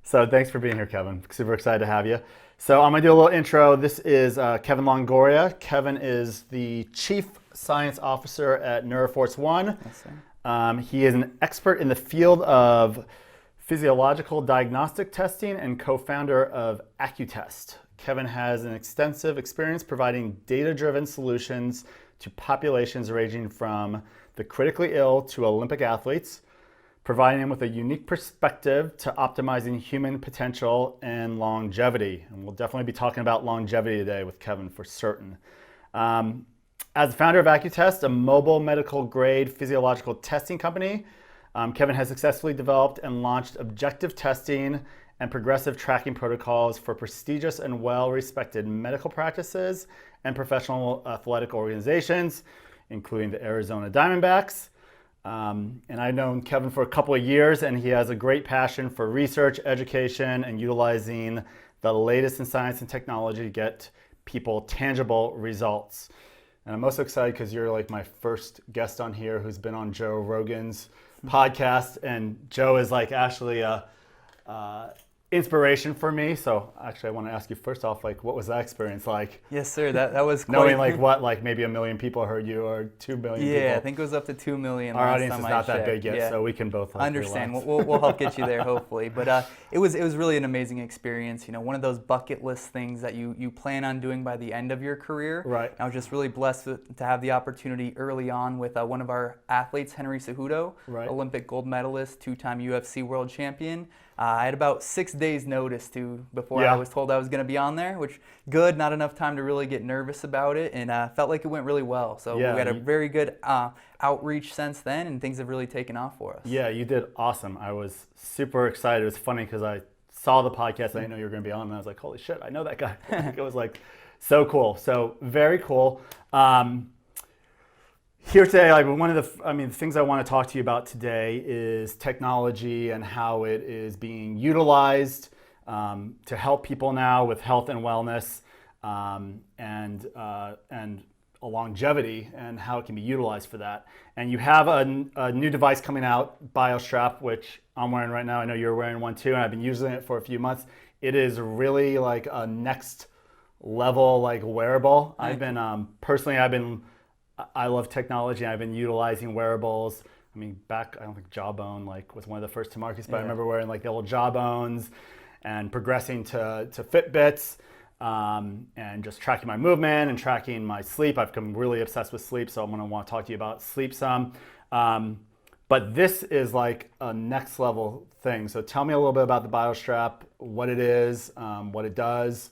So thanks for being here, Kevin. Super excited to have you. So I'm gonna do a little intro. This is Kevin Longoria. Kevin is the Chief Science Officer at Neuroforce One. Yes, sir. He is an expert in the field of physiological diagnostic testing and co-founder of AccuTest. Kevin has an extensive experience providing data-driven solutions to populations ranging from the critically ill to Olympic athletes, providing them with a unique perspective to optimizing human potential and longevity. And we'll definitely be talking about longevity today with Kevin for certain. As the founder of AccuTest, a mobile medical grade physiological testing company, Kevin has successfully developed and launched objective testing and progressive tracking protocols for prestigious and well-respected medical practices and professional athletic organizations, including the Arizona Diamondbacks. And I've known Kevin for a couple of years, and he has a great passion for research, education, and utilizing the latest in science and technology to get people tangible results. And I'm also excited because you're like my first guest on here who's been on Joe Rogan's podcast, and Joe is like actually a inspiration for me. So actually I want to ask you first off, like, what was that experience like? Yes, sir. That was quite... Knowing like what, like maybe 1 million people heard you or 2 million people? Yeah, I think it was up to 2 million. Our last audience time is I not that checked. big yet, Yeah. so we can both like, understand. relax. We'll help get you there hopefully. But it was really an amazing experience. You know, one of those bucket list things that you plan on doing by the end of your career. Right. And I was just really blessed to have the opportunity early on with one of our athletes, Henry Cejudo, Right. Olympic gold medalist, 2-time UFC World Champion. I had about 6 days notice before Yeah. I was told I was going to be on there, which good, not enough time to really get nervous about it, and felt like it went really well. So Yeah, we had a very good outreach since then, and things have really taken off for us. Yeah, you did awesome. I was super excited. It was funny because I saw the podcast and I didn't know you were going to be on, and I was like, holy shit, I know that guy. It was like so cool. So very cool. Here today, like one of the things I want to talk to you about today is technology and how it is being utilized to help people now with health and wellness, and longevity, and how it can be utilized for that. And you have a new device coming out, Biostrap, which I'm wearing right now. I know you're wearing one too, and I've been using it for a few months. It is really like a next level like wearable. I've been I love technology. I've been utilizing wearables. I mean, back, I don't think Jawbone like was one of the first to market, but I remember wearing like the old Jawbones and progressing to Fitbits, and just tracking my movement and tracking my sleep. I've become really obsessed with sleep, so I'm gonna want to talk to you about sleep some. But this is like a next level thing. So tell me a little bit about the Biostrap, what it is, what it does,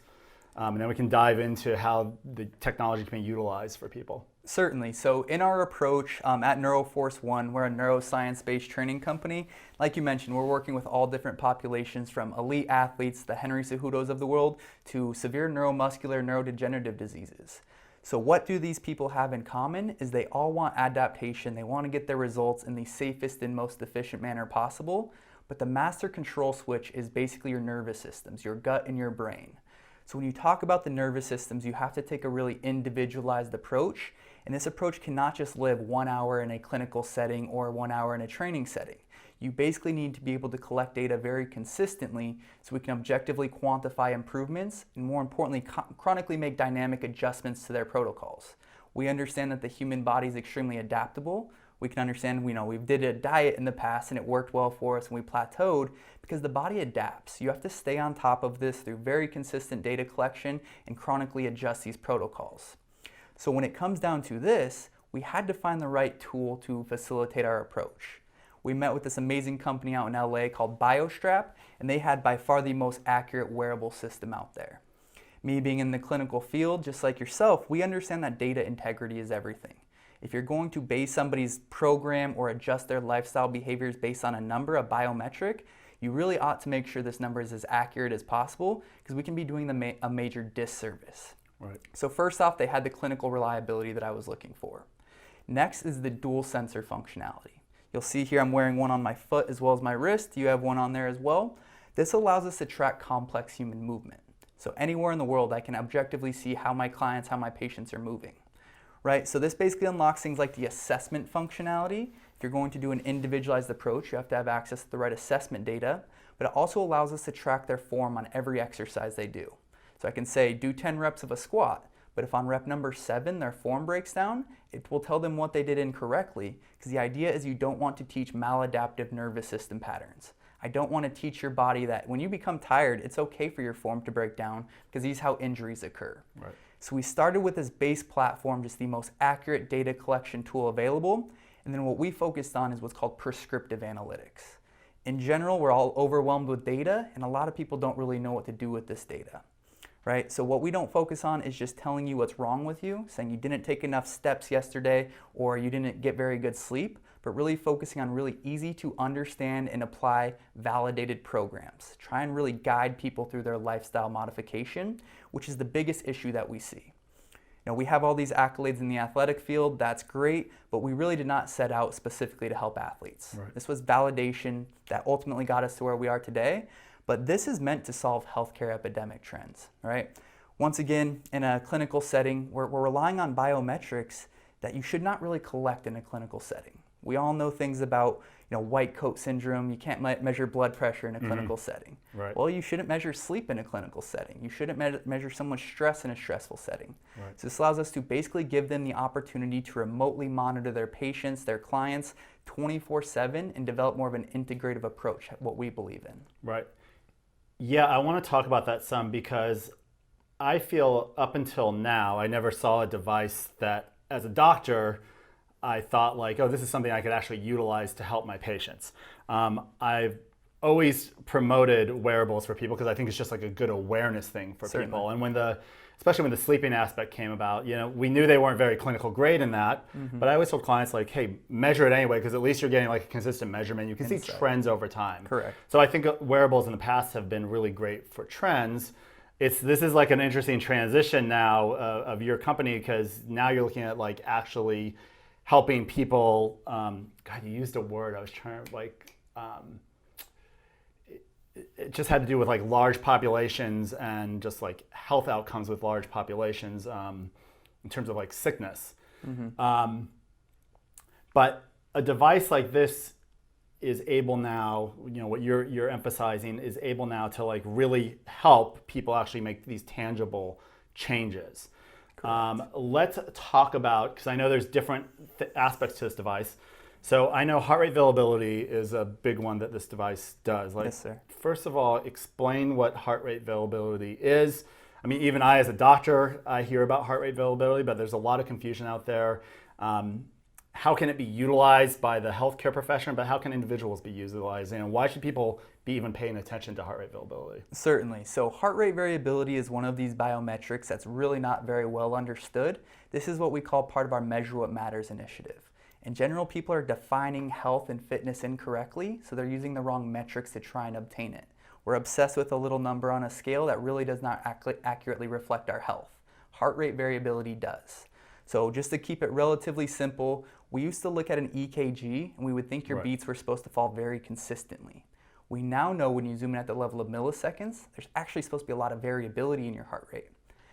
and then we can dive into how the technology can be utilized for people. Certainly. So in our approach at Neuroforce One, we're a neuroscience-based training company. Like you mentioned, we're working with all different populations, from elite athletes, the Henry Cejudos of the world, to severe neuromuscular, neurodegenerative diseases. So what do these people have in common is they all want adaptation. They want to get their results in the safest and most efficient manner possible. But the master control switch is basically your nervous systems, your gut and your brain. So when you talk about the nervous systems, you have to take a really individualized approach. And this approach cannot just live 1 hour in a clinical setting or 1 hour in a training setting. You basically need to be able to collect data very consistently so we can objectively quantify improvements and, more importantly, chronically make dynamic adjustments to their protocols. We understand that the human body is extremely adaptable. We can understand, we did a diet in the past and it worked well for us and we plateaued because the body adapts. You have to stay on top of this through very consistent data collection and chronically adjust these protocols. So when it comes down to this, we had to find the right tool to facilitate our approach. We met with this amazing company out in LA called Biostrap, and they had by far the most accurate wearable system out there. Me being in the clinical field, just like yourself, we understand that data integrity is everything. If you're going to base somebody's program or adjust their lifestyle behaviors based on a number, a biometric, you really ought to make sure this number is as accurate as possible, because we can be doing a major disservice. Right. So first off, they had the clinical reliability that I was looking for. Next is the dual sensor functionality. You'll see here I'm wearing one on my foot as well as my wrist. You have one on there as well. This allows us to track complex human movement. So anywhere in the world, I can objectively see how my clients, how my patients are moving. Right? So this basically unlocks things like the assessment functionality. If you're going to do an individualized approach, you have to have access to the right assessment data. but it also allows us to track their form on every exercise they do. So I can say, do 10 reps of a squat, but if on rep number 7 their form breaks down, it will tell them what they did incorrectly, because the idea is you don't want to teach maladaptive nervous system patterns. I don't want to teach your body that when you become tired, it's okay for your form to break down, because these are how injuries occur. Right. So we started with this base platform, just the most accurate data collection tool available, and then what we focused on is what's called prescriptive analytics. In general, we're all overwhelmed with data, and a lot of people don't really know what to do with this data. Right? So what we don't focus on is just telling you what's wrong with you, saying you didn't take enough steps yesterday or you didn't get very good sleep, but really focusing on really easy to understand and apply validated programs. Try and really guide people through their lifestyle modification, which is the biggest issue that we see. You know, we have all these accolades in the athletic field, that's great, but we really did not set out specifically to help athletes. Right. This was validation that ultimately got us to where we are today. But this is meant to solve healthcare epidemic trends, right? Once again, in a clinical setting, we're relying on biometrics that you should not really collect in a clinical setting. We all know things about, white coat syndrome. You can't measure blood pressure in a clinical setting. Right. Well, you shouldn't measure sleep in a clinical setting. You shouldn't measure someone's stress in a stressful setting. Right. So this allows us to basically give them the opportunity to remotely monitor their patients, their clients, 24/7, and develop more of an integrative approach, what we believe in. Right. Yeah, I want to talk about that some, because I feel up until now, I never saw a device that, as a doctor, I thought like, oh, this is something I could actually utilize to help my patients. I've always promoted wearables for people because I think it's just like a good awareness thing for Certainly. people. And especially when the sleeping aspect came about, we knew they weren't very clinical grade in that, but I always told clients like, hey, measure it anyway, because at least you're getting like a consistent measurement. You can see trends over time. Correct. So I think wearables in the past have been really great for trends. This is like an interesting transition now of your company, because now you're looking at like actually helping people. God, you used a word I was trying to like. It just had to do with like large populations and just like health outcomes with large populations in terms of like sickness. Mm-hmm. But a device like this is able now, what you're emphasizing is able now to like really help people actually make these tangible changes. Let's talk about, because I know there's different aspects to this device. So I know heart rate variability is a big one that this device does. Like, Yes, sir. First of all, explain what heart rate variability is. I mean, even I as a doctor, I hear about heart rate variability, but there's a lot of confusion out there. How can it be utilized by the healthcare profession, but how can individuals be utilizing it? And why should people be even paying attention to heart rate variability? Certainly. So heart rate variability is one of these biometrics that's really not very well understood. This is what we call part of our Measure What Matters initiative. In general, people are defining health and fitness incorrectly, so they're using the wrong metrics to try and obtain it. We're obsessed with a little number on a scale that really does not accurately reflect our health. Heart rate variability does. So just to keep it relatively simple, we used to look at an EKG and we would think your beats were supposed to fall very consistently. We now know when you zoom in at the level of milliseconds, there's actually supposed to be a lot of variability in your heart rate.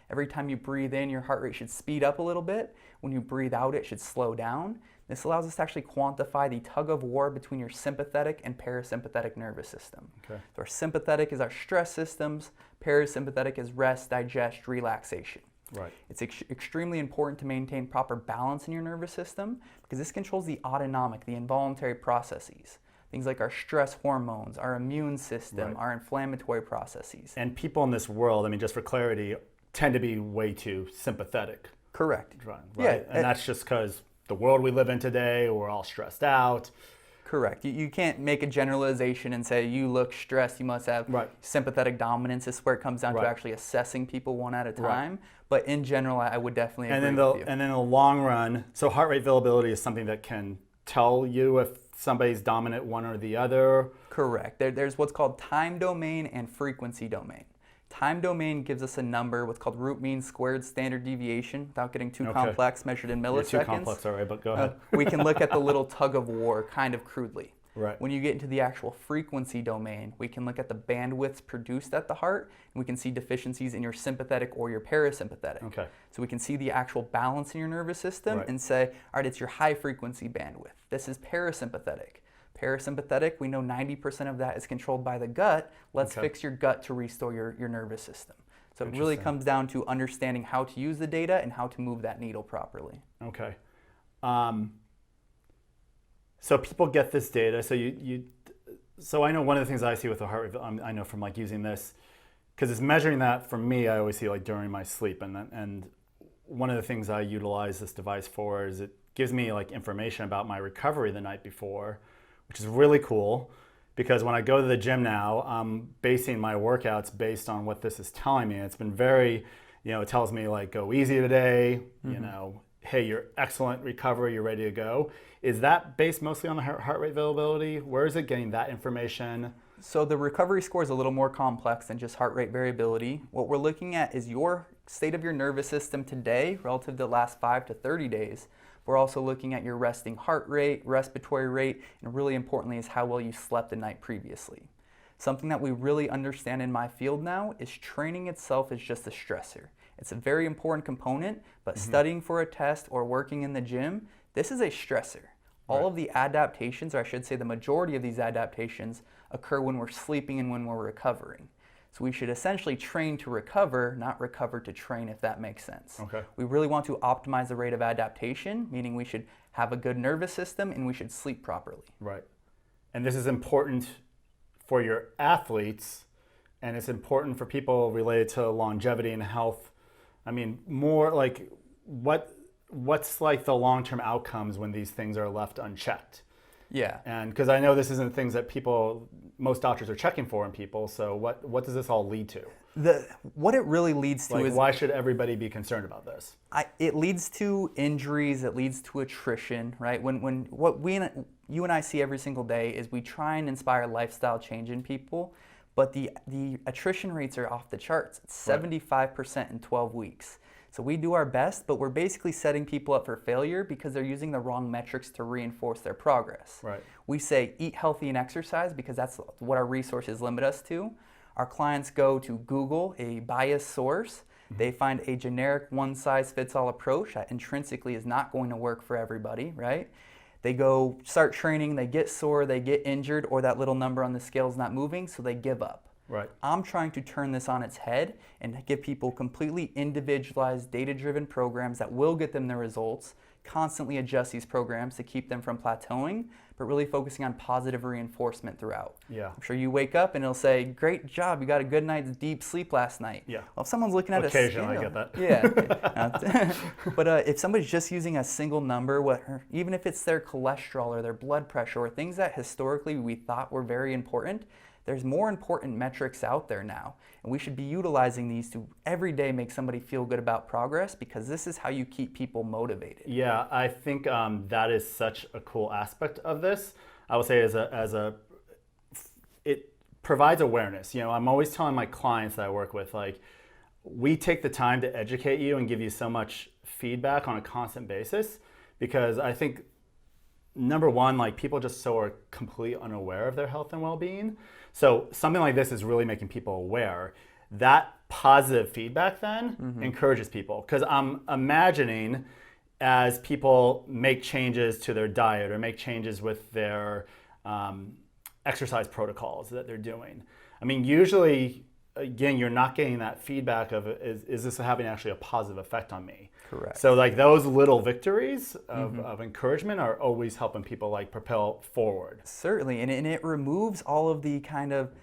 Every time you breathe in, your heart rate should speed up a little bit. When you breathe out, it should slow down. This allows us to actually quantify the tug of war between your sympathetic and parasympathetic nervous system. Okay. So our sympathetic is our stress systems, parasympathetic is rest, digest, relaxation. Right. It's extremely important to maintain proper balance in your nervous system, because this controls the autonomic, the involuntary processes. Things like our stress hormones, our immune system, our inflammatory processes. And people in this world, I mean, just for clarity, tend to be way too sympathetic. Correct. Right? Yeah. And that's just because the world we live in today, we're all stressed out. Correct. You can't make a generalization and say, you look stressed, you must have sympathetic dominance. This is where it comes down to actually assessing people one at a time. But in general, I would definitely agree with you. And then in the long run, so heart rate variability is something that can tell you if somebody's dominant one or the other? Correct. There's what's called time domain and frequency domain. Time domain gives us a number, what's called root mean squared standard deviation, without getting too complex, measured in milliseconds. You're too complex, all right, but go ahead. We can look at the little tug of war kind of crudely. Right. When you get into the actual frequency domain, we can look at the bandwidths produced at the heart, and we can see deficiencies in your sympathetic or your parasympathetic. Okay. So we can see the actual balance in your nervous system and say, all right, it's your high frequency bandwidth. This is parasympathetic. Parasympathetic, we know 90% of that is controlled by the gut. Let's fix your gut to restore your nervous system. So it really comes down to understanding how to use the data and how to move that needle properly. Okay. So people get this data. So I know one of the things I see with the heart rate, I know from like using this, because it's measuring that for me, I always see like during my sleep. And one of the things I utilize this device for is it gives me like information about my recovery the night before, which is really cool. Because when I go to the gym now, I'm basing my workouts based on what this is telling me. It's been very, it tells me like, go easy today, hey, you're excellent recovery, you're ready to go. Is that based mostly on the heart rate variability? Where is it getting that information? So the recovery score is a little more complex than just heart rate variability. What we're looking at is your state of your nervous system today relative to the last 5 to 30 days. We're also looking at your resting heart rate, respiratory rate, and really importantly is how well you slept the night previously. Something that we really understand in my field now is training itself is just a stressor. It's a very important component, but studying for a test or working in the gym, this is a stressor. All of the adaptations, or I should say the majority of these adaptations, occur when we're sleeping and when we're recovering. So we should essentially train to recover, not recover to train, if that makes sense. Okay. We really want to optimize the rate of adaptation, meaning we should have a good nervous system and we should sleep properly. Right. And this is important for your athletes, and it's important for people related to longevity and health. I mean, more like what's like the long-term outcomes when these things are left unchecked? Yeah. And because I know this isn't things that most doctors are checking for in people. So what does this all lead to? What it really leads to is, why should everybody be concerned about this? It leads to injuries. It leads to attrition, right? When what you and I see every single day is we try and inspire lifestyle change in people, but the attrition rates are off the charts. It's 75% in 12 weeks. So we do our best, but we're basically setting people up for failure because they're using the wrong metrics to reinforce their progress. Right. We say eat healthy and exercise because that's what our resources limit us to. Our clients go to Google, a biased source. They find a generic one-size-fits-all approach that intrinsically is not going to work for everybody, right? They go start training, they get sore, they get injured, or that little number on the scale is not moving, so they give up. Right. I'm trying to turn this on its head and give people completely individualized, data-driven programs that will get them the results, constantly adjust these programs to keep them from plateauing, but really focusing on positive reinforcement throughout. Yeah. I'm sure you wake up and it'll say, great job, you got a good night's deep sleep last night. Yeah. Well, if someone's looking at a scale. Occasionally I get that. Yeah. But if somebody's just using a single number, even if it's their cholesterol or their blood pressure or things that historically we thought were very important, there's more important metrics out there now, and we should be utilizing these to every day make somebody feel good about progress, because this is how you keep people motivated. Yeah, I think that is such a cool aspect of this. I would say it provides awareness. I'm always telling my clients that I work with, like, we take the time to educate you and give you so much feedback on a constant basis, because I think, number one, like, people just are completely unaware of their health and well-being. So something like this is really making people aware. That positive feedback then encourages people, because I'm imagining as people make changes to their diet or make changes with their exercise protocols that they're doing. I mean, usually, again, you're not getting that feedback of, is this having actually a positive effect on me? Correct. So like those little victories of encouragement are always helping people like propel forward. Certainly, and it removes all of the kind of,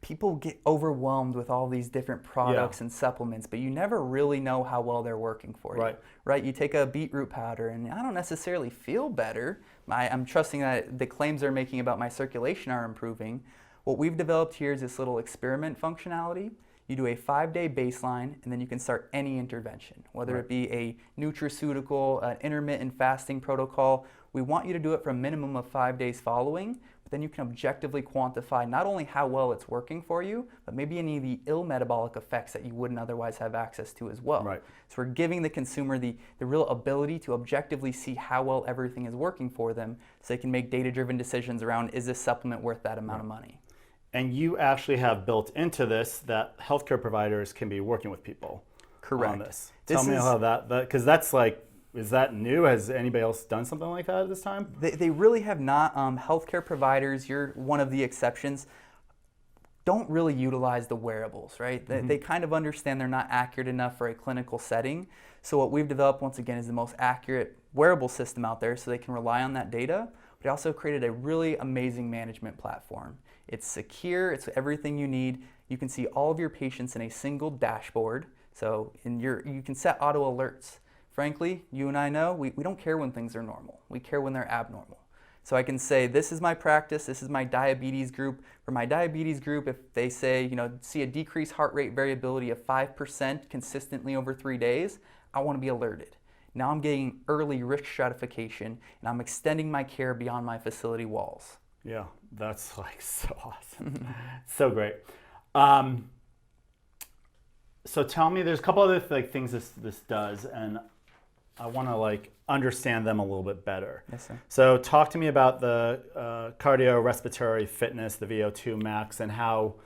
people get overwhelmed with all these different products and supplements, but you never really know how well they're working for you. Right? You take a beetroot powder and I don't necessarily feel better. I'm trusting that the claims they're making about my circulation are improving. What we've developed here is this little experiment functionality. You do a 5-day baseline, and then you can start any intervention, whether it be a nutraceutical, an intermittent fasting protocol. We want you to do it for a minimum of 5 days following, but then you can objectively quantify not only how well it's working for you, but maybe any of the ill metabolic effects that you wouldn't otherwise have access to as well. Right. So we're giving the consumer the real ability to objectively see how well everything is working for them, so they can make data-driven decisions around, is this supplement worth that amount of money? And you actually have built into this that healthcare providers can be working with people on this. Tell me how that, because that's like is that new? Has anybody else done something like that at this time? They really have not. Healthcare providers, you're one of the exceptions, don't really utilize the wearables, right? They kind of understand they're not accurate enough for a clinical setting. So what we've developed, once again, is the most accurate wearable system out there so they can rely on that data. But also created a really amazing management platform. It's secure, it's everything you need. You can see all of your patients in a single dashboard. So you can set auto alerts. Frankly, you and I know, we don't care when things are normal. We care when they're abnormal. So I can say, this is my practice, this is my diabetes group. For my diabetes group, if they say, see a decreased heart rate variability of 5% consistently over 3 days, I want to be alerted. Now I'm getting early risk stratification, and I'm extending my care beyond my facility walls. Yeah, that's like so awesome. So great. So tell me, there's a couple other things this does, and I want to understand them a little bit better. Yes, sir. So talk to me about the cardio-respiratory fitness, the VO2 Max, and how,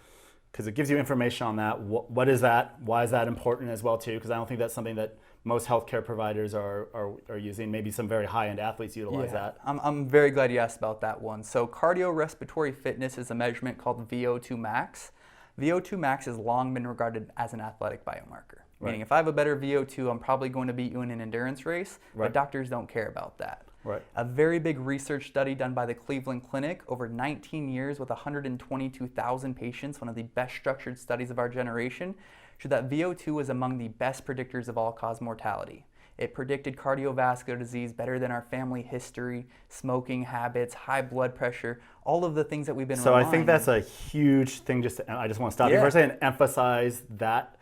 because it gives you information on that. What is that? Why is that important as well too? Because I don't think that's something that most healthcare providers are using. Maybe some very high-end athletes utilize that. I'm very glad you asked about that one. So cardio-respiratory fitness is a measurement called VO2 Max. VO2 Max has long been regarded as an athletic biomarker. Right. Meaning if I have a better VO2, I'm probably going to beat you in an endurance race, right. But doctors don't care about that. Right. A very big research study done by the Cleveland Clinic over 19 years with 122,000 patients, one of the best structured studies of our generation, showed that VO2 was among the best predictors of all-cause mortality. It predicted cardiovascular disease better than our family history, smoking habits, high blood pressure, all of the things that we've been relying on. So I think that's a huge thing. I just want to stop you for a second and emphasize that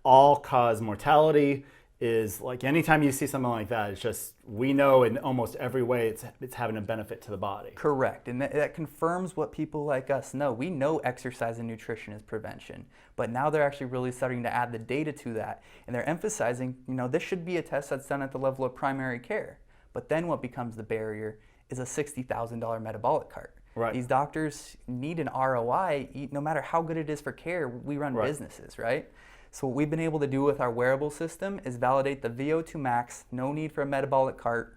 all-cause mortality is anytime you see something like that, it's just, we know in almost every way it's having a benefit to the body. Correct, and that confirms what people like us know. We know exercise and nutrition is prevention, but now they're actually really starting to add the data to that, and they're emphasizing, this should be a test that's done at the level of primary care. But then what becomes the barrier is a $60,000 metabolic cart. Right. These doctors need an ROI, no matter how good it is for care. We run businesses, right? So what we've been able to do with our wearable system is validate the VO2 Max, no need for a metabolic cart,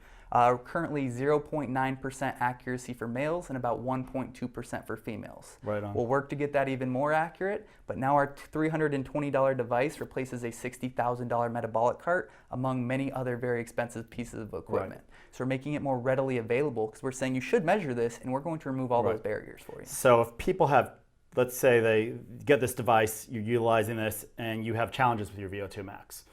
currently 0.9% accuracy for males and about 1.2% for females. Right on. We'll work to get that even more accurate, but now our $320 device replaces a $60,000 metabolic cart among many other very expensive pieces of equipment. Right. So we're making it more readily available because we're saying you should measure this, and we're going to remove all those barriers for you. So if people have, let's say they get this device, you're utilizing this, and you have challenges with your VO2 Max.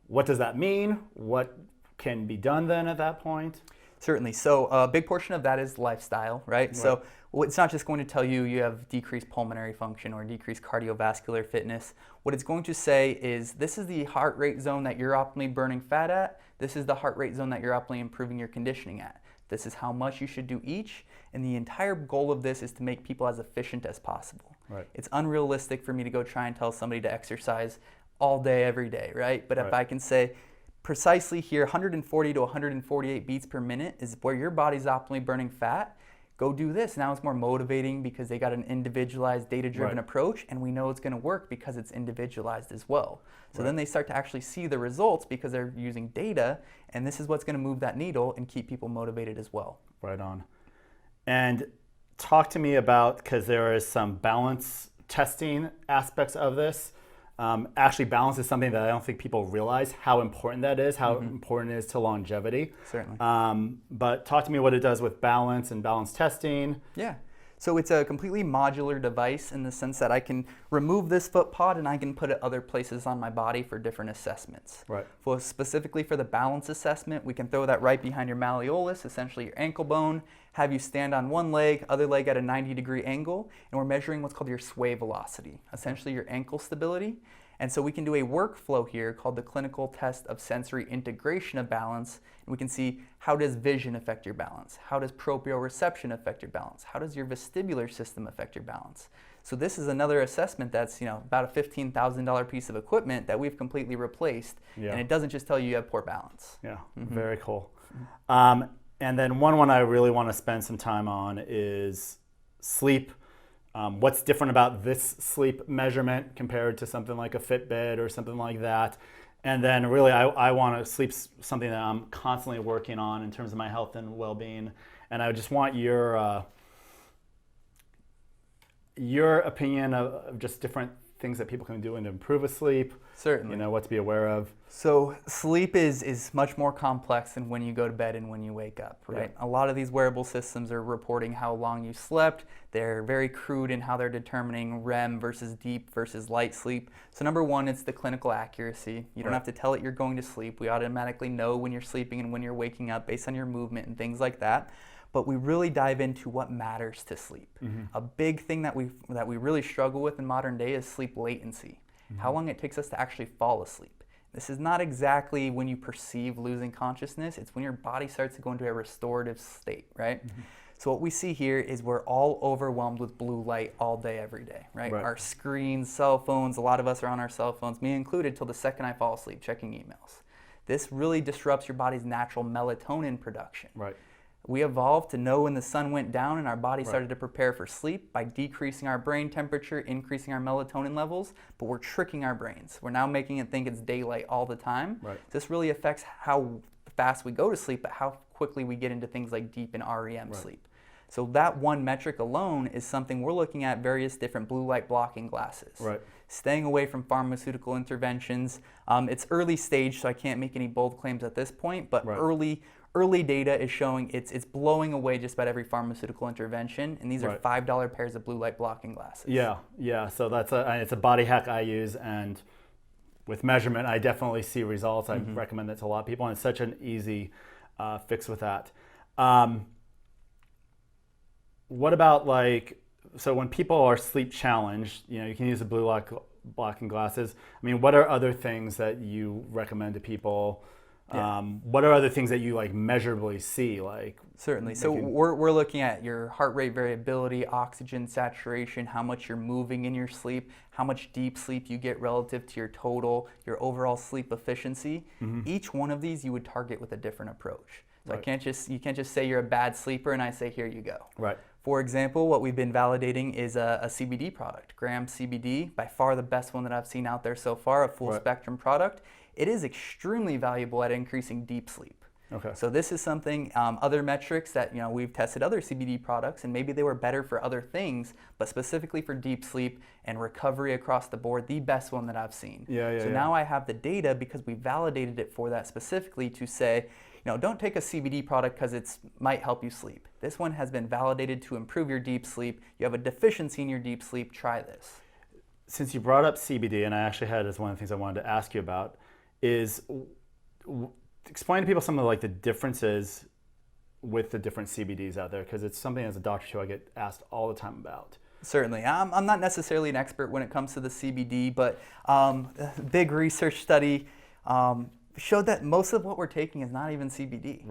What does that mean? What can be done then at that point? Certainly. So a big portion of that is lifestyle, right? So it's not just going to tell you you have decreased pulmonary function or decreased cardiovascular fitness. What it's going to say is, this is the heart rate zone that you're optimally burning fat at. This is the heart rate zone that you're optimally improving your conditioning at. This is how much you should do each, and the entire goal of this is to make people as efficient as possible. Right. It's unrealistic for me to go try and tell somebody to exercise all day, every day, right? But if I can say, precisely here, 140 to 148 beats per minute is where your body's optimally burning fat, go do this. Now it's more motivating because they got an individualized, data-driven approach, and we know it's going to work because it's individualized as well. So then they start to actually see the results because they're using data, and this is what's going to move that needle and keep people motivated as well. Right on. And talk to me about, because there is some balance testing aspects of this. Actually, balance is something that I don't think people realize how important that is, how important it is to longevity. Certainly. But talk to me what it does with balance and balance testing. Yeah. So it's a completely modular device in the sense that I can remove this foot pod and I can put it other places on my body for different assessments. Right. For specifically for the balance assessment, we can throw that right behind your malleolus, essentially your ankle bone, have you stand on one leg, other leg at a 90-degree angle, and we're measuring what's called your sway velocity, essentially your ankle stability. And so we can do a workflow here called the clinical test of sensory integration of balance. And we can see, how does vision affect your balance? How does proprioception affect your balance? How does your vestibular system affect your balance? So this is another assessment that's about a $15,000 piece of equipment that we've completely replaced. Yeah. And it doesn't just tell you you have poor balance. Yeah, very cool. And then one I really want to spend some time on is sleep. What's different about this sleep measurement compared to something like a Fitbit or something like that? And then really I want to sleep's something that I'm constantly working on in terms of my health and well-being. And I just want your opinion of just different things that people can do to improve with sleep. Certainly. What to be aware of. So sleep is much more complex than when you go to bed and when you wake up, right? Yeah. A lot of these wearable systems are reporting how long you slept. They're very crude in how they're determining REM versus deep versus light sleep. So number one, it's the clinical accuracy. You don't have to tell it you're going to sleep. We automatically know when you're sleeping and when you're waking up based on your movement and things like that. But we really dive into what matters to sleep. A big thing that we really struggle with in modern day is sleep latency. How long it takes us to actually fall asleep. This is not exactly when you perceive losing consciousness, it's when your body starts to go into a restorative state, right? So what we see here is we're all overwhelmed with blue light all day, every day, right? Our screens, cell phones, a lot of us are on our cell phones, me included, till the second I fall asleep, checking emails. This really disrupts your body's natural melatonin production. We evolved to know when the sun went down and our body started to prepare for sleep by decreasing our brain temperature, increasing our melatonin levels, but we're tricking our brains. We're now making it think it's daylight all the time. This really affects how fast we go to sleep, but how quickly we get into things like deep and REM sleep. So that one metric alone is something we're looking at various different blue light blocking glasses. Staying away from pharmaceutical interventions. It's early stage, so I can't make any bold claims at this point, but early data is showing it's blowing away just about every pharmaceutical intervention, and these are $5 pairs of blue light blocking glasses. Yeah. So it's a body hack I use, and with measurement, I definitely see results. I recommend that to a lot of people, and it's such an easy fix with that. What about so when people are sleep challenged, you can use the blue light blocking glasses. I mean, what are other things that you recommend to people? What are other things that you measurably see? Certainly. So we're looking at your heart rate variability, oxygen saturation, how much you're moving in your sleep, how much deep sleep you get relative to your total, your overall sleep efficiency. Each one of these you would target with a different approach. So you can't just say you're a bad sleeper and I say here you go. For example, what we've been validating is a CBD product, Gram CBD, by far the best one that I've seen out there so far, a full spectrum product. It is extremely valuable at increasing deep sleep. So this is something, other metrics that we've tested other CBD products and maybe they were better for other things, but specifically for deep sleep and recovery across the board, the best one that I've seen. So now I have the data because we validated it for that specifically to say, don't take a CBD product because it might help you sleep. This one has been validated to improve your deep sleep. You have a deficiency in your deep sleep, try this. Since you brought up CBD, and I actually had as one of the things I wanted to ask you about, is explain to people some of the differences with the different CBDs out there, because it's something as a doctor too I get asked all the time about. Certainly. I'm not necessarily an expert when it comes to the CBD, but a big research study showed that most of what we're taking is not even CBD.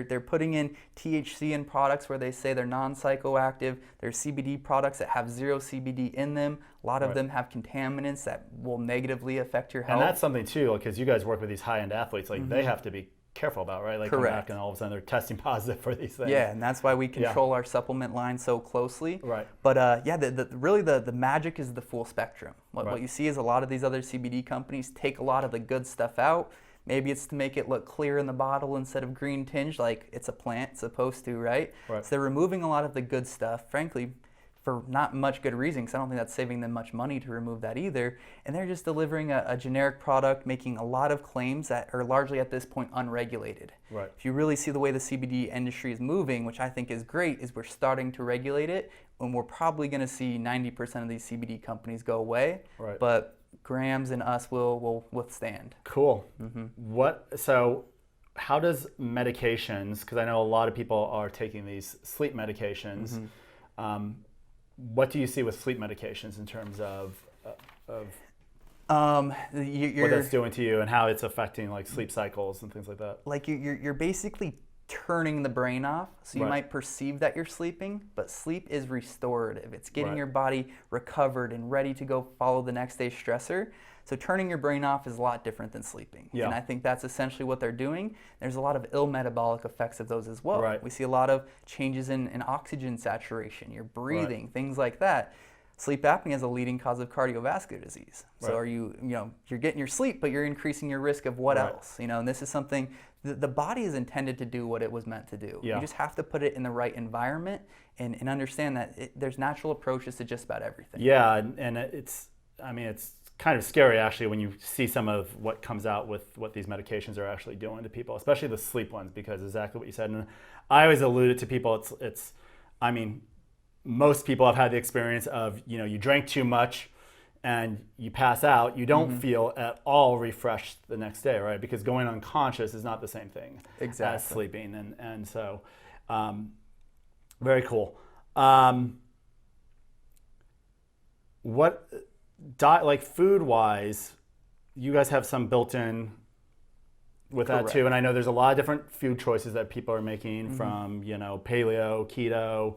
They're putting in THC in products where they say they're non-psychoactive. There's CBD products that have zero CBD in them. A lot of them have contaminants that will negatively affect your health. And that's something too, because you guys work with these high-end athletes, they have to be careful about, right? Come back and all of a sudden they're testing positive for these things. Yeah, and that's why we control our supplement line so closely. But really the magic is the full spectrum. What you see is a lot of these other CBD companies take a lot of the good stuff out. Maybe it's to make it look clear in the bottle instead of green tinged like it's a plant supposed to, right? So they're removing a lot of the good stuff, frankly, for not much good reason, because I don't think that's saving them much money to remove that either. And they're just delivering a generic product, making a lot of claims that are largely at this point unregulated. If you really see the way the CBD industry is moving, which I think is great, is we're starting to regulate it, and we're probably going to see 90% of these CBD companies go away. But Grams and us will withstand. Cool. So how does medications, because I know a lot of people are taking these sleep medications, what do you see with sleep medications in terms of what that's doing to you and how it's affecting sleep cycles and things like that? You're basically turning the brain off, so you might perceive that you're sleeping, but sleep is restorative. It's getting your body recovered and ready to go follow the next day's stressor. So turning your brain off is a lot different than sleeping. And I think that's essentially what they're doing. There's a lot of ill metabolic effects of those as well. We see a lot of changes in oxygen saturation, your breathing, things like that. Sleep apnea is a leading cause of cardiovascular disease. So Right. are you're getting your sleep, but you're increasing your risk of what Right. else? And this is something, the body is intended to do what it was meant to do. Yeah. You just have to put it in the right environment and understand that there's natural approaches to just about everything. Yeah, and it's kind of scary actually when you see some of what comes out with what these medications are actually doing to people, especially the sleep ones, because exactly what you said. And I always alluded to people, most people have had the experience of, you drank too much and you pass out, you don't feel at all refreshed the next day, right? Because going unconscious is not the same thing as sleeping. And so, very cool. Like food-wise, you guys have some built-in with that too. And I know there's a lot of different food choices that people are making from, paleo, keto.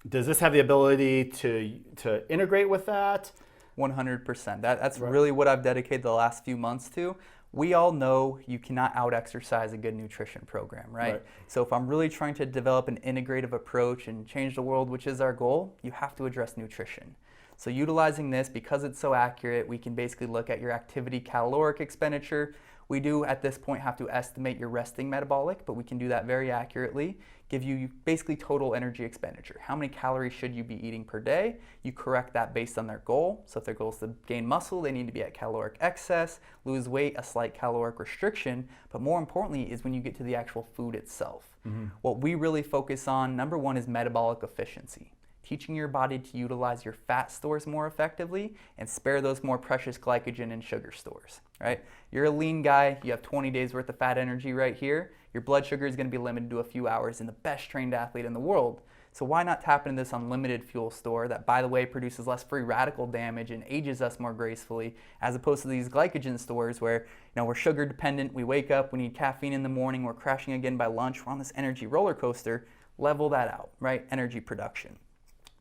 Does this have the ability to integrate with that? 100%. That's really what I've dedicated the last few months to. We all know you cannot out-exercise a good nutrition program, right? So if I'm really trying to develop an integrative approach and change the world, which is our goal, you have to address nutrition. So utilizing this, because it's so accurate, we can basically look at your activity caloric expenditure. We do at this point have to estimate your resting metabolic, but we can do that very accurately. Give you basically total energy expenditure. How many calories should you be eating per day? You correct that based on their goal. So if their goal is to gain muscle, they need to be at caloric excess, lose weight, a slight caloric restriction. But more importantly is when you get to the actual food itself. What we really focus on, number one, is metabolic efficiency. Teaching your body to utilize your fat stores more effectively and spare those more precious glycogen and sugar stores, right? You're a lean guy, you have 20 days worth of fat energy right here. Your blood sugar is going to be limited to a few hours in the best trained athlete in the world. So why not tap into this unlimited fuel store that, by the way, produces less free radical damage and ages us more gracefully, as opposed to these glycogen stores where we're sugar dependent, we wake up, we need caffeine in the morning, we're crashing again by lunch, we're on this energy roller coaster. Level that out, right? Energy production.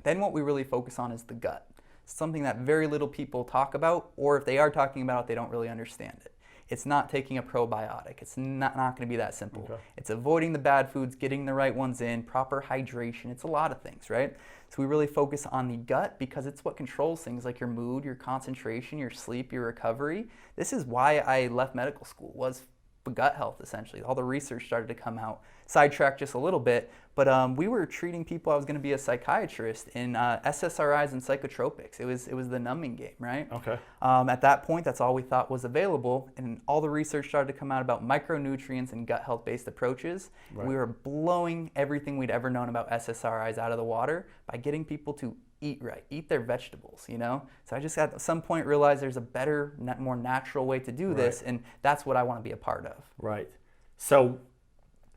Then what we really focus on is the gut. Something that very little people talk about, or if they are talking about it, they don't really understand it. It's not taking a probiotic. It's not going to be that simple. Okay. It's avoiding the bad foods, getting the right ones in, proper hydration. It's a lot of things, right? So we really focus on the gut because it's what controls things like your mood, your concentration, your sleep, your recovery. This is why I left medical school, was for gut health, essentially. All the research started to come out. Sidetracked just a little bit, but we were treating people. I was going to be a psychiatrist in SSRIs and psychotropics. It was the numbing game, right? Okay. At that point, that's all we thought was available, and all the research started to come out about micronutrients and gut health-based approaches. Right. We were blowing everything we'd ever known about SSRIs out of the water by getting people to eat right, eat their vegetables, So I just at some point realized there's a better, more natural way to do this, and that's what I want to be a part of. Right. So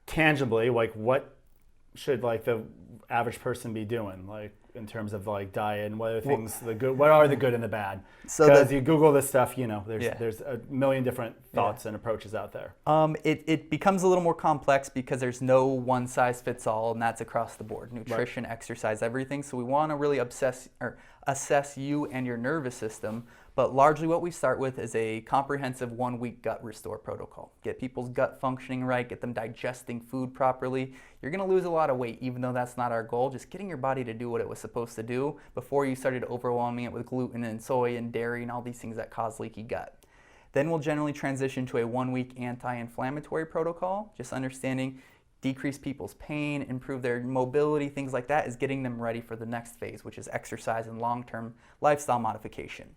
tangibly, what should the average person be doing, in terms of diet, and what are things what are the good and the bad? So because you Google this stuff, there's a million different thoughts and approaches out there. It becomes a little more complex because there's no one size fits all, and that's across the board. Nutrition, exercise, everything. So we want to really assess you and your nervous system. But largely what we start with is a comprehensive 1-week gut restore protocol. Get people's gut functioning right, get them digesting food properly. You're going to lose a lot of weight, even though that's not our goal. Just getting your body to do what it was supposed to do before you started overwhelming it with gluten and soy and dairy and all these things that cause leaky gut. Then we'll generally transition to a 1-week anti-inflammatory protocol, just understanding decrease people's pain, improve their mobility, things like that is getting them ready for the next phase, which is exercise and long-term lifestyle modification.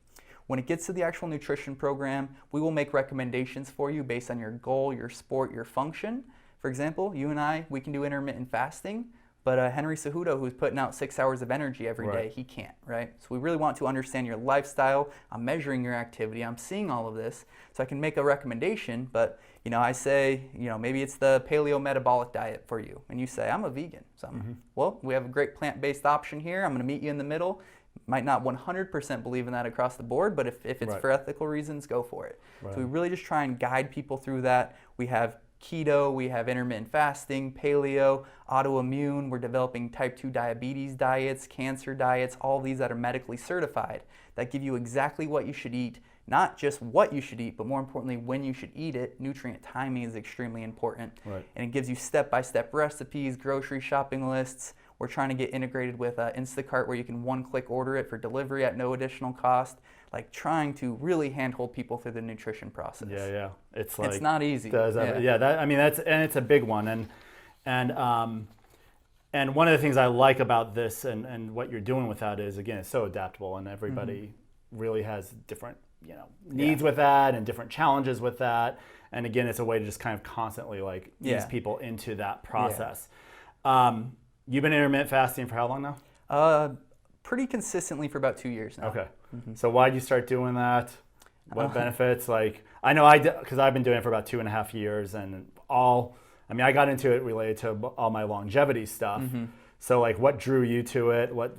When it gets to the actual nutrition program, we will make recommendations for you based on your goal, your sport, your function. For example, you and I, we can do intermittent fasting, but Henry Cejudo, who's putting out 6 hours of energy every day, he can't, right? So we really want to understand your lifestyle. I'm measuring your activity. I'm seeing all of this, so I can make a recommendation, but I say, maybe it's the paleo metabolic diet for you, and you say, I'm a vegan. So well, we have a great plant-based option here. I'm gonna meet you in the middle. Might not 100% believe in that across the board, but if it's for ethical reasons, go for it. So we really just try and guide people through that. We have keto, we have intermittent fasting, paleo, autoimmune. We're developing type 2 diabetes diets, cancer diets, all these that are medically certified that give you exactly what you should eat, not just what you should eat, but more importantly, when you should eat it. Nutrient timing is extremely important. And it gives you step-by-step recipes, grocery shopping lists. We're trying to get integrated with Instacart where you can one-click order it for delivery at no additional cost. Like trying to really handhold people through the nutrition process. Yeah. It's not easy. It's a big one. And one of the things I like about this and what you're doing with that is, again, it's so adaptable, and everybody really has different needs with that and different challenges with that. And again, it's a way to just kind of constantly ease people into that process. You've been intermittent fasting for how long now? Pretty consistently for about 2 years now. Okay. So why did you start doing that? What benefits? I know because I've been doing it for about 2.5 years, and I got into it related to all my longevity stuff. So what drew you to it? What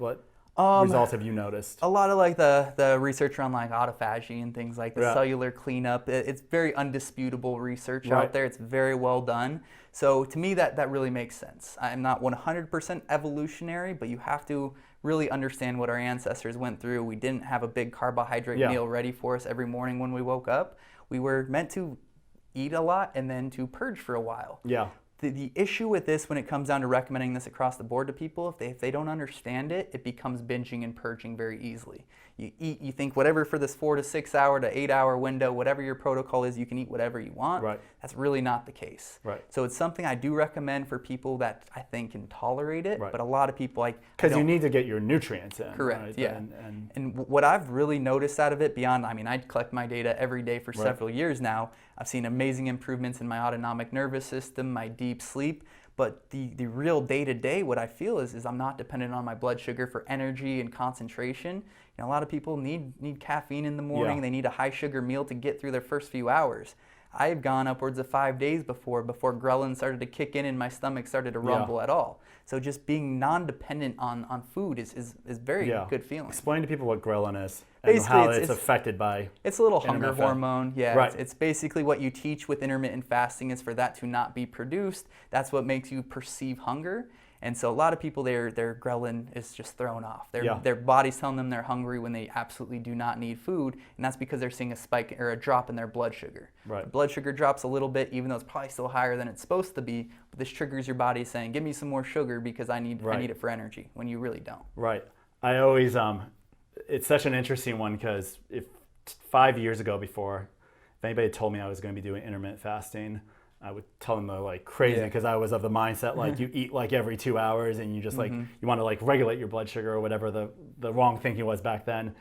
results have you noticed? A lot of the research around autophagy and things like the cellular cleanup. It's very undisputable research out there. It's very well done. So to me, that really makes sense. I'm not 100% evolutionary, but you have to really understand what our ancestors went through. We didn't have a big carbohydrate meal ready for us every morning when we woke up. We were meant to eat a lot and then to purge for a while. Yeah. The issue with this, when it comes down to recommending this across the board to people, if they don't understand it, it becomes binging and purging very easily. You eat, you think whatever for this 4 to 6 hour to 8 hour window, whatever your protocol is, you can eat whatever you want. Right. That's really not the case. Right. So it's something I do recommend for people that I think can tolerate it, but a lot of people because you need to get your nutrients in. Correct. Right? Yeah. And what I've really noticed out of it beyond, I collect my data every day for several years now. I've seen amazing improvements in my autonomic nervous system, my deep sleep. But the real day-to-day, what I feel is I'm not dependent on my blood sugar for energy and concentration. A lot of people need caffeine in the morning. They need a high-sugar meal to get through their first few hours. I've gone upwards of 5 days before ghrelin started to kick in and my stomach started to rumble at all. So just being non-dependent on food is very good feeling. Explain to people what ghrelin is and how it's affected by it's a little hunger hormone. Yeah, it's basically what you teach with intermittent fasting is for that to not be produced. That's what makes you perceive hunger. And so a lot of people, their ghrelin is just thrown off. Their body's telling them they're hungry when they absolutely do not need food, and that's because they're seeing a spike or a drop in their blood sugar. Right. The blood sugar drops a little bit, even though it's probably still higher than it's supposed to be, but this triggers your body saying, give me some more sugar because I need it for energy, when you really don't. Right. I always, it's such an interesting one because if 5 years ago if anybody told me I was going to be doing intermittent fasting, I would tell them they're crazy because I was of the mindset you eat every 2 hours and you just you want to regulate your blood sugar or whatever the wrong thinking was back then.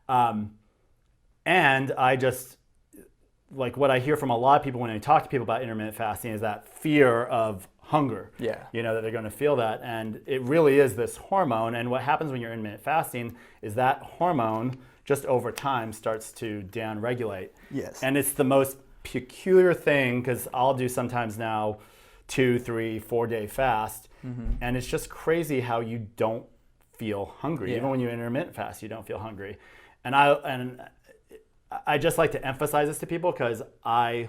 And I just what I hear from a lot of people when I talk to people about intermittent fasting is that fear of hunger. Yeah. That they're going to feel that, and it really is this hormone. And what happens when you're intermittent fasting is that hormone just over time starts to downregulate. Yes. And it's the most peculiar thing because I'll do sometimes now 2, 3, 4 day fast, and it's just crazy how you don't feel hungry. Even when you intermittent fast, you don't feel hungry. And I just like to emphasize this to people because I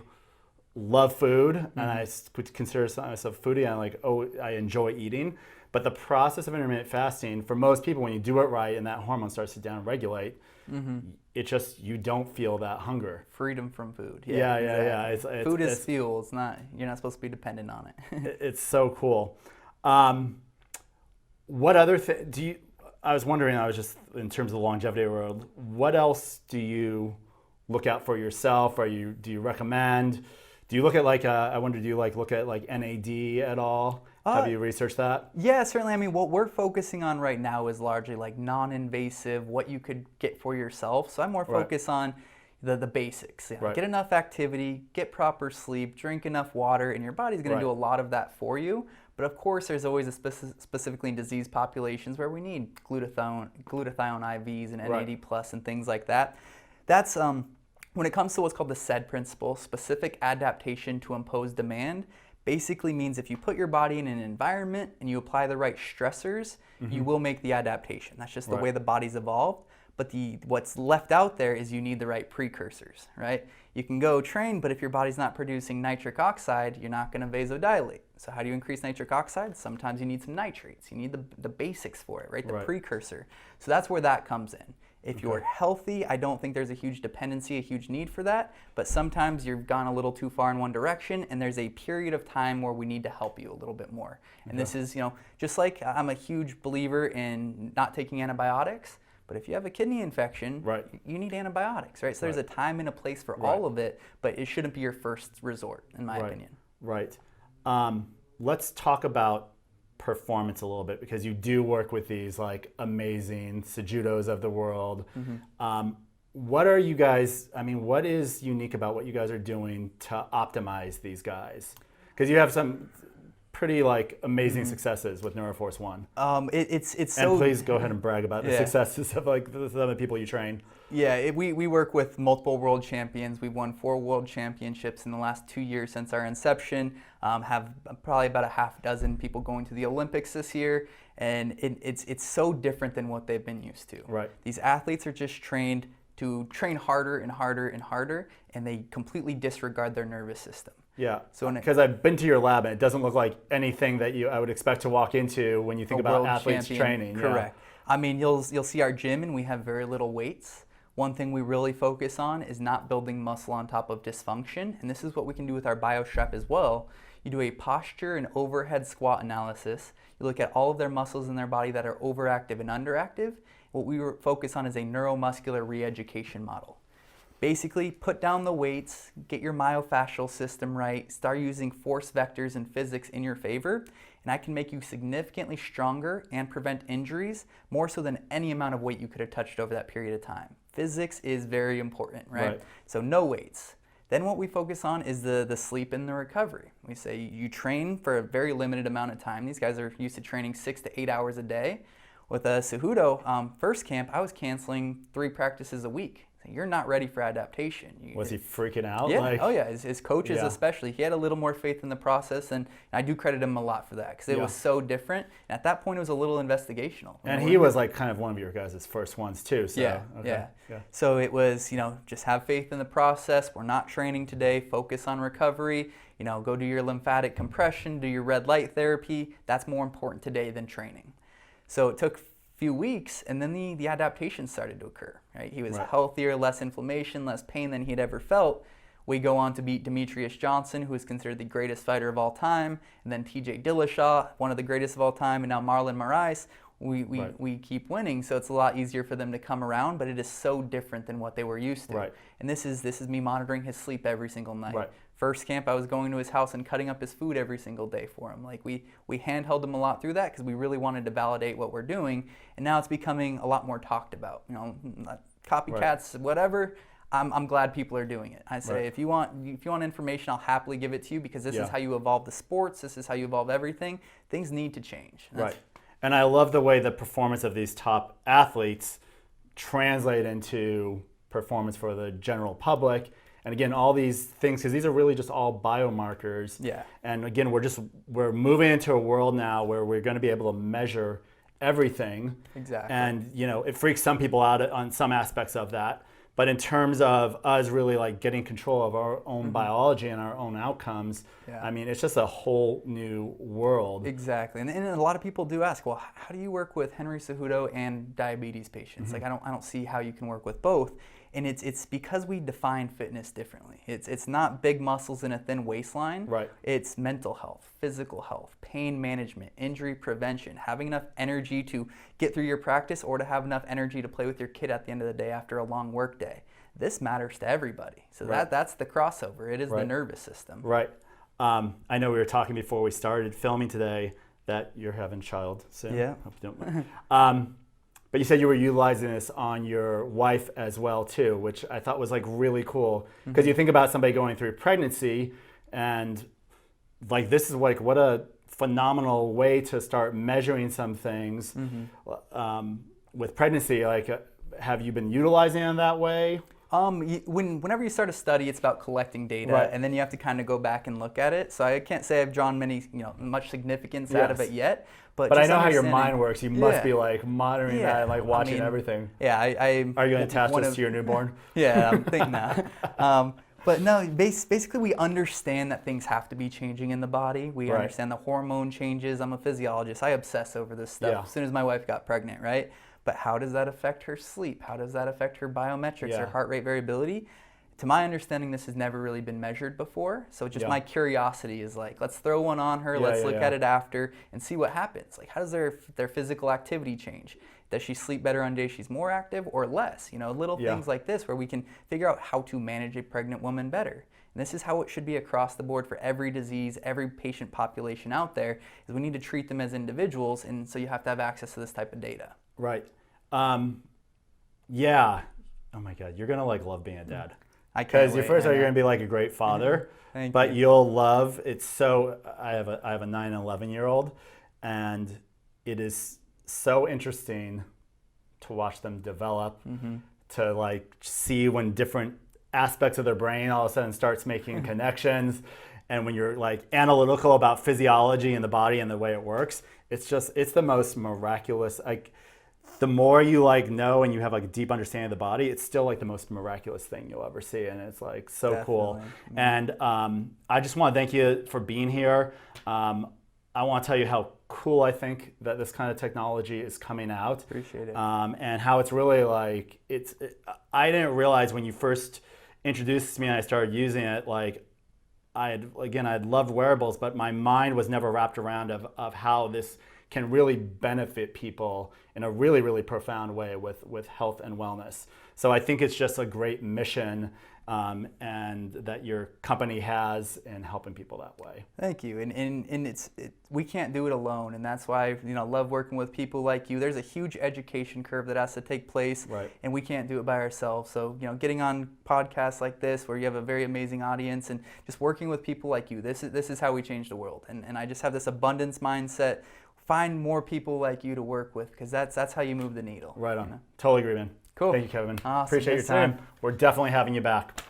love food and I would consider myself a foodie, and I enjoy eating. But the process of intermittent fasting, for most people, when you do it right and that hormone starts to downregulate, it just, you don't feel that hunger. Freedom from food. Yeah. Food is fuel. It's not, you're not supposed to be dependent on it. It's so cool. What other I was wondering, in terms of the longevity world, what else do you look out for yourself? Do you recommend? Do you look at do you look at NAD at all? Have you researched that? Yeah, certainly. What we're focusing on right now is largely non-invasive, what you could get for yourself. So I'm more focused on the basics. Get enough activity, get proper sleep, drink enough water, and your body's going to do a lot of that for you. But of course, there's always specifically in disease populations where we need glutathione IVs and NAD plus and things like that. That's when it comes to what's called the SAID principle, specific adaptation to impose demand. Basically means if you put your body in an environment and you apply the right stressors, you will make the adaptation. That's just the way the body's evolved. But what's left out there is you need the right precursors, right? You can go train, but if your body's not producing nitric oxide, you're not going to vasodilate. So how do you increase nitric oxide? Sometimes you need some nitrates. You need the basics for it, right? The precursor. So that's where that comes in. If you're healthy, I don't think there's a huge dependency, a huge need for that, but sometimes you've gone a little too far in one direction and there's a period of time where we need to help you a little bit more. And this is, just like I'm a huge believer in not taking antibiotics, but if you have a kidney infection, you need antibiotics, right? So there's a time and a place for all of it, but it shouldn't be your first resort, in my opinion. Right. Let's talk about performance a little bit, because you do work with these like amazing Cejudos of the world. What are you guys, what is unique about what you guys are doing to optimize these guys? Because you have some pretty like amazing successes with Neuroforce One. It's so. And please go ahead and brag about the successes of like some of the people you train. Yeah, we work with multiple world champions. We've won 4 world championships in the last 2 years since our inception. Have probably about a half dozen people going to the Olympics this year, and it's so different than what they've been used to. Right. These athletes are just trained to train harder and harder and harder, and they completely disregard their nervous system. Yeah, so because I've been to your lab and it doesn't look like anything that I would expect to walk into when you think about athletes training. Correct. Yeah. You'll see our gym and we have very little weights. One thing we really focus on is not building muscle on top of dysfunction, and this is what we can do with our Biostrap as well. You do a posture and overhead squat analysis. You look at all of their muscles in their body that are overactive and underactive. What we focus on is a neuromuscular re-education model. Basically, put down the weights, get your myofascial system right, start using force vectors and physics in your favor, and I can make you significantly stronger and prevent injuries more so than any amount of weight you could have touched over that period of time. Physics is very important, right? So no weights. Then what we focus on is the sleep and the recovery. We say you train for a very limited amount of time. These guys are used to training 6 to 8 hours a day. With a Cejudo, first camp, I was canceling 3 practices a week. You're not ready for adaptation. Was he freaking out? Yeah. His coaches especially. He had a little more faith in the process, and I do credit him a lot for that because it was so different. And at that point, it was a little investigational. And he was like kind of one of your guys' first ones too. So, yeah. So it was, just have faith in the process. We're not training today. Focus on recovery. Go do your lymphatic compression, do your red light therapy. That's more important today than training. So it took few weeks, and then the adaptation started to occur. Right, he was healthier, less inflammation, less pain than he'd ever felt. We go on to beat Demetrius Johnson, who is considered the greatest fighter of all time, and then T.J. Dillashaw, one of the greatest of all time, and now Marlon Moraes. We keep winning, so it's a lot easier for them to come around, but it is so different than what they were used to. And this is me monitoring his sleep every single night. First camp, I was going to his house and cutting up his food every single day for him. Like we handheld him a lot through that because we really wanted to validate what we're doing. And now it's becoming a lot more talked about. Copycats, whatever. I'm glad people are doing it. I say if you want information, I'll happily give it to you because this is how you evolve the sports. This is how you evolve everything. Things need to change. And I love the way the performance of these top athletes translate into performance for the general public. And again, all these things, because these are really just all biomarkers. And again, we're moving into a world now where we're going to be able to measure everything. And it freaks some people out on some aspects of that. But in terms of us really like getting control of our own biology and our own outcomes, it's just a whole new world. And a lot of people do ask, well, how do you work with Henry Cejudo and diabetes patients? Like I don't see how you can work with both. And it's because we define fitness differently. It's not big muscles and a thin waistline. It's mental health, physical health, pain management, injury prevention, having enough energy to get through your practice or to have enough energy to play with your kid at the end of the day after a long work day. This matters to everybody. So that's the crossover. It is the nervous system. I know we were talking before we started filming today that you're having a child soon. Hope you don't mind. But you said you were utilizing this on your wife as well too, which I thought was like really cool because you think about somebody going through pregnancy and like this is like what a phenomenal way to start measuring some things with pregnancy. Like, have you been utilizing it that way? Whenever you start a study, it's about collecting data, and then you have to kind of go back and look at it. So I can't say I've drawn much significance out of it yet. But I know how your mind works. You must be like monitoring that and like watching everything. Are you going to attach this to your newborn? I'm thinking that. But no, basically we understand that things have to be changing in the body. We understand the hormone changes. I'm a physiologist. I obsess over this stuff as soon as my wife got pregnant, right? but how does that affect her sleep? How does that affect her biometrics, Yeah. her heart rate variability? To my understanding, this has never really been measured before. So just my curiosity is like, let's throw one on her, let's look at it after and see what happens. Like, how does their physical activity change? Does she sleep better on days she's more active or less? You know, little things like this where we can figure out how to manage a pregnant woman better. And this is how it should be across the board for every disease, every patient population out there, is we need to treat them as individuals, and so you have to have access to this type of data. Right. Yeah. Oh my God, you're gonna like love being a dad. Because you're gonna be like a great father, but you'll love it's. So I have a 9 and 11-year-old, and it is so interesting to watch them develop, to like see when different aspects of their brain all of a sudden starts making connections, and when you're like analytical about physiology and the body and the way it works, it's the most miraculous. Like, the more you like know and you have like a deep understanding of the body, it's still like the most miraculous thing you'll ever see, and it's like so cool. And I just want to thank you for being here. I want to tell you how cool I think that this kind of technology is coming out. Appreciate it. And how it's really like I didn't realize when you first introduced it to me and I started using it, like I'd loved wearables, but my mind was never wrapped around of how this can really benefit people in a really, really profound way with health and wellness. So I think it's just a great mission, and that your company has in helping people that way. Thank you. And we can't do it alone, and that's why I love working with people like you. There's a huge education curve that has to take place, and we can't do it by ourselves. So getting on podcasts like this, where you have a very amazing audience, and just working with people like you, this is how we change the world. And I just have this abundance mindset. Find more people like you to work with, because that's how you move the needle. Right on. Totally agree, man. Cool. Thank you, Kevin. Awesome. Appreciate your time. We're definitely having you back.